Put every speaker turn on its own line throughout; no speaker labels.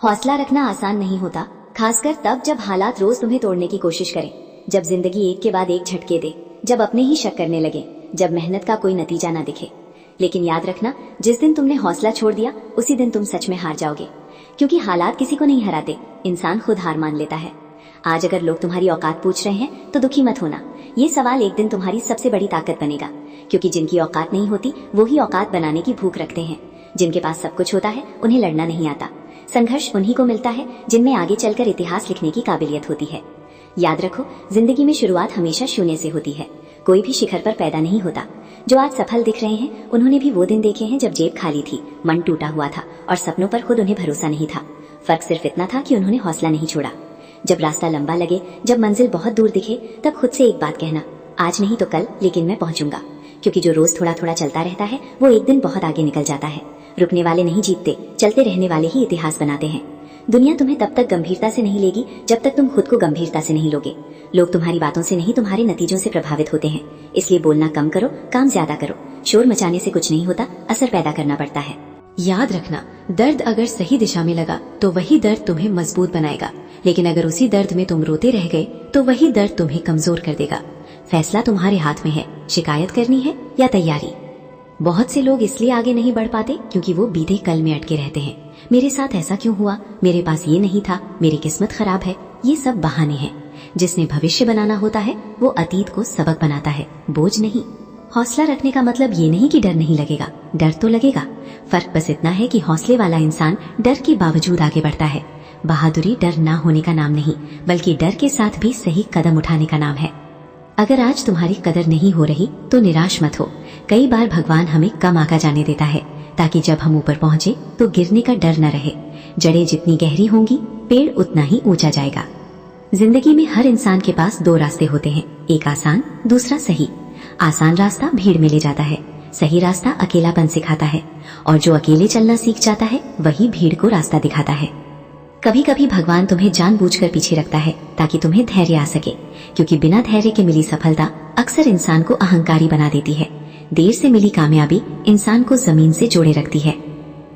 हौसला रखना आसान नहीं होता, खासकर तब जब हालात रोज तुम्हें तोड़ने की कोशिश करें, जब जिंदगी एक के बाद एक झटके दे, जब अपने ही शक करने लगे, जब मेहनत का कोई नतीजा ना दिखे। लेकिन याद रखना, जिस दिन तुमने हौसला छोड़ दिया उसी दिन तुम सच में हार जाओगे, क्योंकि हालात किसी को नहीं हराते, इंसान खुद हार मान लेता है। आज अगर लोग तुम्हारी औकात पूछ रहे हैं तो दुखी मत होना, ये सवाल एक दिन तुम्हारी सबसे बड़ी ताकत बनेगा, क्योंकि जिनकी औकात नहीं होती वो ही औकात बनाने की भूख रखते हैं। जिनके पास सब कुछ होता है उन्हें लड़ना नहीं आता। संघर्ष उन्हीं को मिलता है जिनमें आगे चलकर इतिहास लिखने की काबिलियत होती है। याद रखो, जिंदगी में शुरुआत हमेशा शून्य से होती है, कोई भी शिखर पर पैदा नहीं होता। जो आज सफल दिख रहे हैं उन्होंने भी वो दिन देखे हैं जब जेब खाली थी, मन टूटा हुआ था और सपनों पर खुद उन्हें भरोसा नहीं था। फर्क सिर्फ इतना था कि उन्होंने हौसला नहीं छोड़ा। जब रास्ता लंबा लगे, जब मंजिल बहुत दूर दिखे, तब खुद से एक बात कहना, आज नहीं तो कल, लेकिन मैं पहुंचूंगा। क्योंकि जो रोज थोड़ा थोड़ा चलता रहता है वो एक दिन बहुत आगे निकल जाता है। रुकने वाले नहीं जीतते, चलते रहने वाले ही इतिहास बनाते हैं। दुनिया तुम्हें तब तक गंभीरता से नहीं लेगी जब तक तुम खुद को गंभीरता से नहीं लोगे। लोग तुम्हारी बातों से नहीं, तुम्हारे नतीजों से प्रभावित होते हैं। इसलिए बोलना कम करो, काम ज्यादा करो। शोर मचाने से कुछ नहीं होता, असर पैदा करना पड़ता है।
याद रखना, दर्द अगर सही दिशा में लगा तो वही दर्द तुम्हें मजबूत बनाएगा, लेकिन अगर उसी दर्द में तुम रोते रह गए तो वही दर्द तुम्हें कमजोर कर देगा। फैसला तुम्हारे हाथ में है, शिकायत करनी है या तैयारी। बहुत से लोग इसलिए आगे नहीं बढ़ पाते क्योंकि वो बीते कल में अटके रहते हैं। मेरे साथ ऐसा क्यों हुआ, मेरे पास ये नहीं था, मेरी किस्मत खराब है, ये सब बहाने हैं। जिसने भविष्य बनाना होता है वो अतीत को सबक बनाता है, बोझ नहीं। हौसला रखने का मतलब ये नहीं कि डर नहीं लगेगा, डर तो लगेगा। फर्क बस इतना है कि हौसले वाला इंसान डर के बावजूद आगे बढ़ता है। बहादुरी डर ना होने का नाम नहीं, बल्कि डर के साथ भी सही कदम उठाने का नाम है। अगर आज तुम्हारी कदर नहीं हो रही तो निराश मत हो। कई बार भगवान हमें कम आका जाने देता है ताकि जब हम ऊपर पहुंचे तो गिरने का डर न रहे। जड़ें जितनी गहरी होंगी, पेड़ उतना ही ऊंचा जाएगा। जिंदगी में हर इंसान के पास दो रास्ते होते हैं, एक आसान, दूसरा सही। आसान रास्ता भीड़ में ले जाता है, सही रास्ता अकेलापन सिखाता है, और जो अकेले चलना सीख जाता है वही भीड़ को रास्ता दिखाता है। कभी कभी भगवान तुम्हें जानबूझकर पीछे रखता है ताकि तुम्हें धैर्य आ सके, क्योंकि बिना धैर्य के मिली सफलता अक्सर इंसान को अहंकारी बना देती है। देर से मिली कामयाबी इंसान को जमीन से जोड़े रखती है।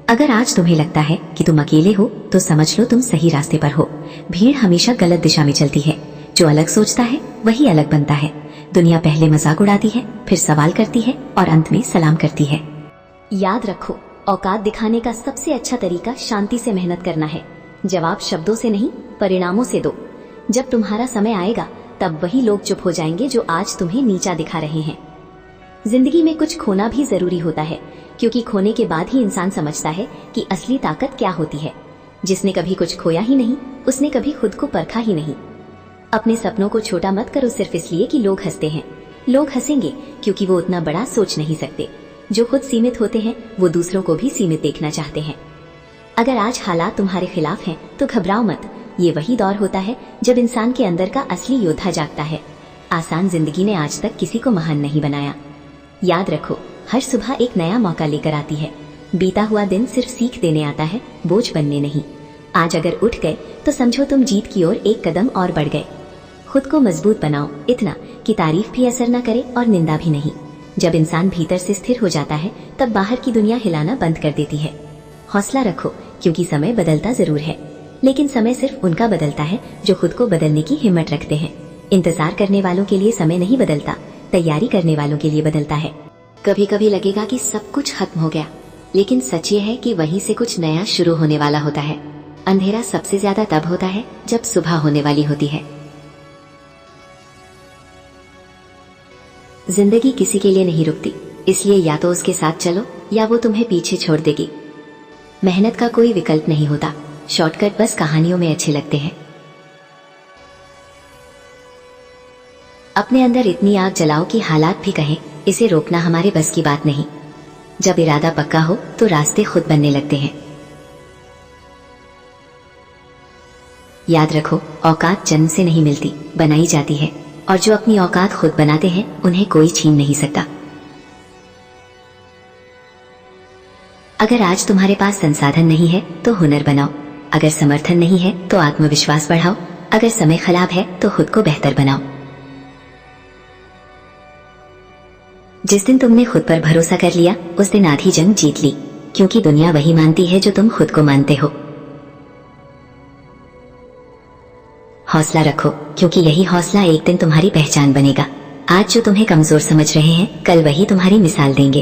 अगर आज तुम्हें लगता है कि तुम अकेले हो तो समझ लो तुम सही रास्ते पर हो। भीड़ हमेशा गलत दिशा में चलती है, जो अलग सोचता है वही अलग बनता है। दुनिया पहले मजाक उड़ाती है, फिर सवाल करती है और अंत में सलाम करती है।
याद रखो, औकात दिखाने का सबसे अच्छा तरीका शांति से मेहनत करना है। जवाब शब्दों से नहीं, परिणामों से दो। जब तुम्हारा समय आएगा तब वही लोग चुप हो जाएंगे जो आज तुम्हें नीचा दिखा रहे हैं। जिंदगी में कुछ खोना भी जरूरी होता है, क्योंकि खोने के बाद ही इंसान समझता है कि असली ताकत क्या होती है। जिसने कभी कुछ खोया ही नहीं, उसने कभी खुद को परखा ही नहीं। अपने सपनों को छोटा मत करो सिर्फ इसलिए कि लोग हंसते हैं। लोग हंसेंगे क्योंकि वो उतना बड़ा सोच नहीं सकते। जो खुद सीमित होते हैं वो दूसरों को भी सीमित देखना चाहते हैं। अगर आज हालात तुम्हारे खिलाफ हैं तो घबराओ मत। ये वही दौर होता है जब इंसान के अंदर का असली योद्धा जागता है। आसान जिंदगी ने आज तक किसी को महान नहीं बनाया। याद रखो, हर सुबह एक नया मौका लेकर आती है। बीता हुआ दिन सिर्फ सीख देने आता है, बोझ बनने नहीं। आज अगर उठ गए तो समझो तुम जीत की ओर एक कदम और बढ़ गए। खुद को मजबूत बनाओ, इतना कि तारीफ भी असर न करे और निंदा भी नहीं। जब इंसान भीतर से स्थिर हो जाता है तब बाहर की दुनिया हिलाना बंद कर देती है। हौसला रखो, क्योंकि समय बदलता जरूर है, लेकिन समय सिर्फ उनका बदलता है जो खुद को बदलने की हिम्मत रखते हैं। इंतजार करने वालों के लिए समय नहीं बदलता, तैयारी करने वालों के लिए बदलता है। कभी कभी लगेगा कि सब कुछ खत्म हो गया, लेकिन सच ये है कि वहीं से कुछ नया शुरू होने वाला होता है। अंधेरा सबसे ज्यादा तब होता है जब सुबह होने वाली होती है। जिंदगी किसी के लिए नहीं रुकती, इसलिए या तो उसके साथ चलो या वो तुम्हें पीछे छोड़ देगी। मेहनत का कोई विकल्प नहीं होता, शॉर्टकट बस कहानियों में अच्छे लगते हैं। अपने अंदर इतनी आग जलाओ कि हालात भी कहें इसे रोकना हमारे बस की बात नहीं। जब इरादा पक्का हो तो रास्ते खुद बनने लगते हैं। याद रखो, औकात जन्म से नहीं मिलती, बनाई जाती है, और जो अपनी औकात खुद बनाते हैं उन्हें कोई छीन नहीं सकता। अगर आज तुम्हारे पास संसाधन नहीं है तो हुनर बनाओ, अगर समर्थन नहीं है तो आत्मविश्वास बढ़ाओ, अगर समय खराब है तो खुद को बेहतर बनाओ। जिस दिन तुमने खुद पर भरोसा कर लिया उस दिन आधी जंग जीत ली, क्योंकि दुनिया वही मानती है जो तुम खुद को मानते हो। हौसला रखो, क्योंकि यही हौसला एक दिन तुम्हारी पहचान बनेगा। आज जो तुम्हें कमजोर समझ रहे हैं, कल वही तुम्हारी मिसाल देंगे।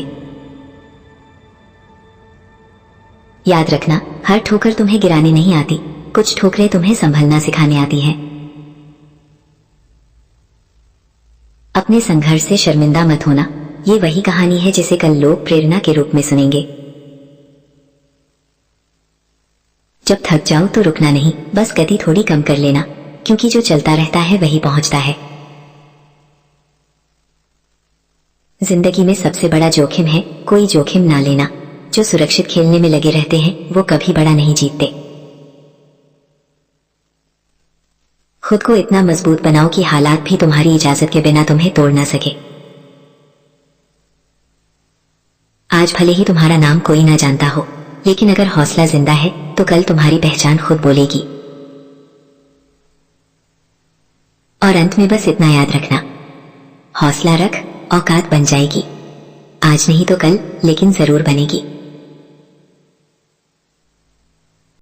याद रखना, हर ठोकर तुम्हें गिराने नहीं आती, कुछ ठोकरें तुम्हें संभलना सिखाने आती हैं। अपने संघर्ष से शर्मिंदा मत होना, ये वही कहानी है जिसे कल लोग प्रेरणा के रूप में सुनेंगे। जब थक जाओ तो रुकना नहीं, बस गति थोड़ी कम कर लेना, क्योंकि जो चलता रहता है वही पहुंचता है। जिंदगी में सबसे बड़ा जोखिम है कोई जोखिम ना लेना। जो सुरक्षित खेलने में लगे रहते हैं वो कभी बड़ा नहीं जीतते। खुद को इतना मजबूत बनाओ कि हालात भी तुम्हारी इजाजत के बिना तुम्हें तोड़ ना सके। आज भले ही तुम्हारा नाम कोई ना जानता हो, लेकिन अगर हौसला जिंदा है तो कल तुम्हारी पहचान खुद बोलेगी। और अंत में बस इतना याद रखना, हौसला रख, औकात बन जाएगी। आज नहीं तो कल, लेकिन जरूर बनेगी।